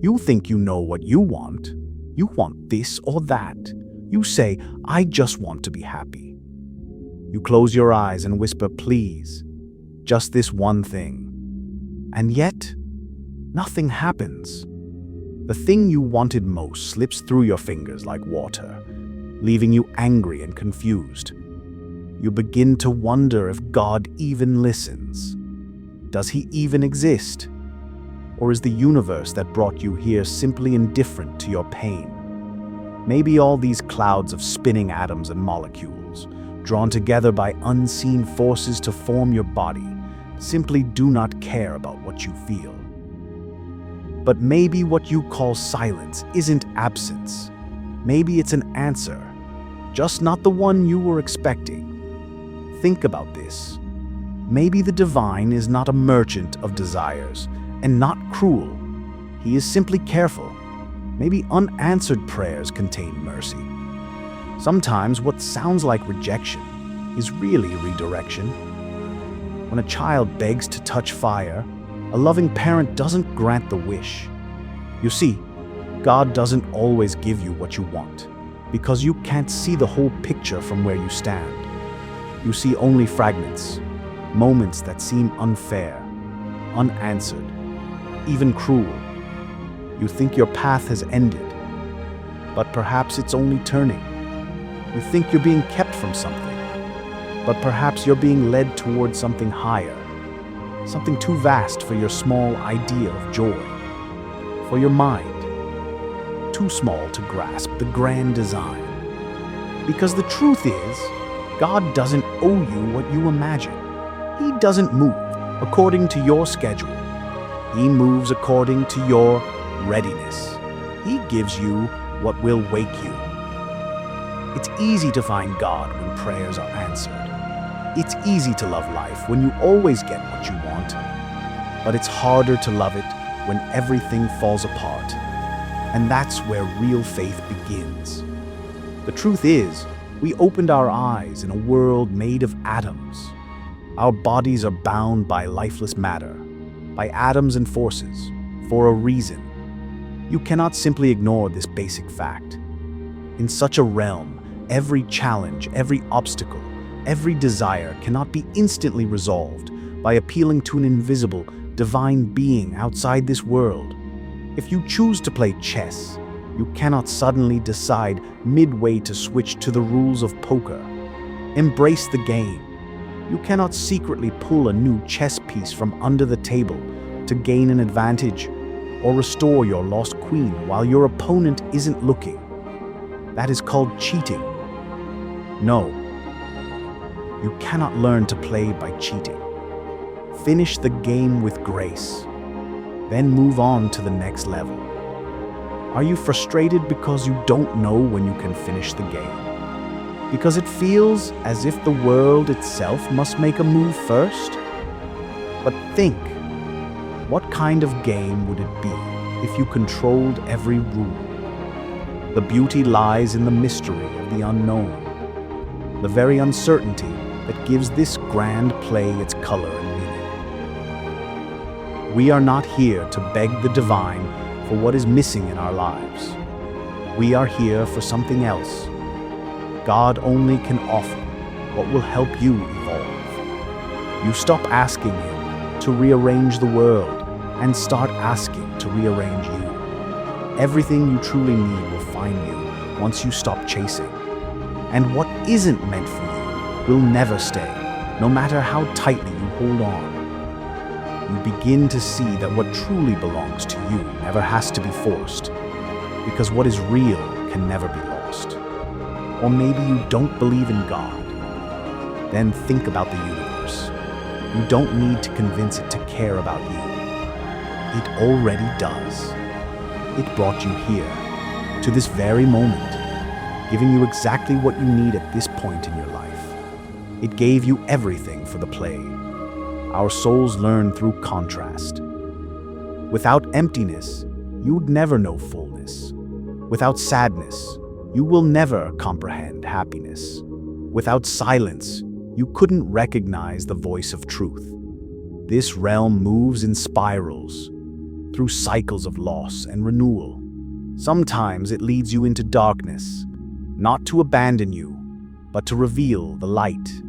You think you know what you want. You want this or that. You say, I just want to be happy. You close your eyes and whisper, please, just this one thing. And yet, nothing happens. The thing you wanted most slips through your fingers like water, leaving you angry and confused. You begin to wonder if God even listens. Does he even exist? Or is the universe that brought you here simply indifferent to your pain? Maybe all these clouds of spinning atoms and molecules, drawn together by unseen forces to form your body, simply do not care about what you feel. But maybe what you call silence isn't absence. Maybe it's an answer, just not the one you were expecting. Think about this. Maybe the divine is not a merchant of desires and not cruel. He is simply careful. Maybe unanswered prayers contain mercy. Sometimes what sounds like rejection is really redirection. When a child begs to touch fire, a loving parent doesn't grant the wish. You see, God doesn't always give you what you want, because you can't see the whole picture from where you stand. You see only fragments, moments that seem unfair, unanswered, even cruel. You think your path has ended, but perhaps it's only turning. You think you're being kept from something, but perhaps you're being led towards something higher, something too vast for your small idea of joy, for your mind, too small to grasp the grand design. Because the truth is, God doesn't owe you what you imagine. He doesn't move according to your schedule. He moves according to your readiness. He gives you what will wake you. It's easy to find God when prayers are answered. It's easy to love life when you always get what you want. But it's harder to love it when everything falls apart. And that's where real faith begins. The truth is, we opened our eyes in a world made of atoms. Our bodies are bound by lifeless matter, by atoms and forces, for a reason. You cannot simply ignore this basic fact. In such a realm, every challenge, every obstacle, every desire cannot be instantly resolved by appealing to an invisible, divine being outside this world. If you choose to play chess, you cannot suddenly decide midway to switch to the rules of poker. Embrace the game. You cannot secretly pull a new chess piece from under the table to gain an advantage, or restore your lost queen while your opponent isn't looking. That is called cheating. No, you cannot learn to play by cheating. Finish the game with grace, then move on to the next level. Are you frustrated because you don't know when you can finish the game? Because it feels as if the world itself must make a move first? But think, what kind of game would it be if you controlled every rule? The beauty lies in the mystery of the unknown, the very uncertainty that gives this grand play its color and meaning. We are not here to beg the divine for what is missing in our lives. We are here for something else. God only can offer what will help you evolve. You stop asking Him to rearrange the world and start asking to rearrange you. Everything you truly need will find you once you stop chasing. And what isn't meant for you will never stay, no matter how tightly you hold on. You begin to see that what truly belongs to you never has to be forced, because what is real can never be lost. Or maybe you don't believe in God. Then think about the universe. You don't need to convince it to care about you. It already does. It brought you here, to this very moment, giving you exactly what you need at this point in your life. It gave you everything for the play. Our souls learn through contrast. Without emptiness, you would never know fullness. Without sadness, you will never comprehend happiness. Without silence, you couldn't recognize the voice of truth. This realm moves in spirals. through cycles of loss and renewal. Sometimes it leads you into darkness, not to abandon you, but to reveal the light.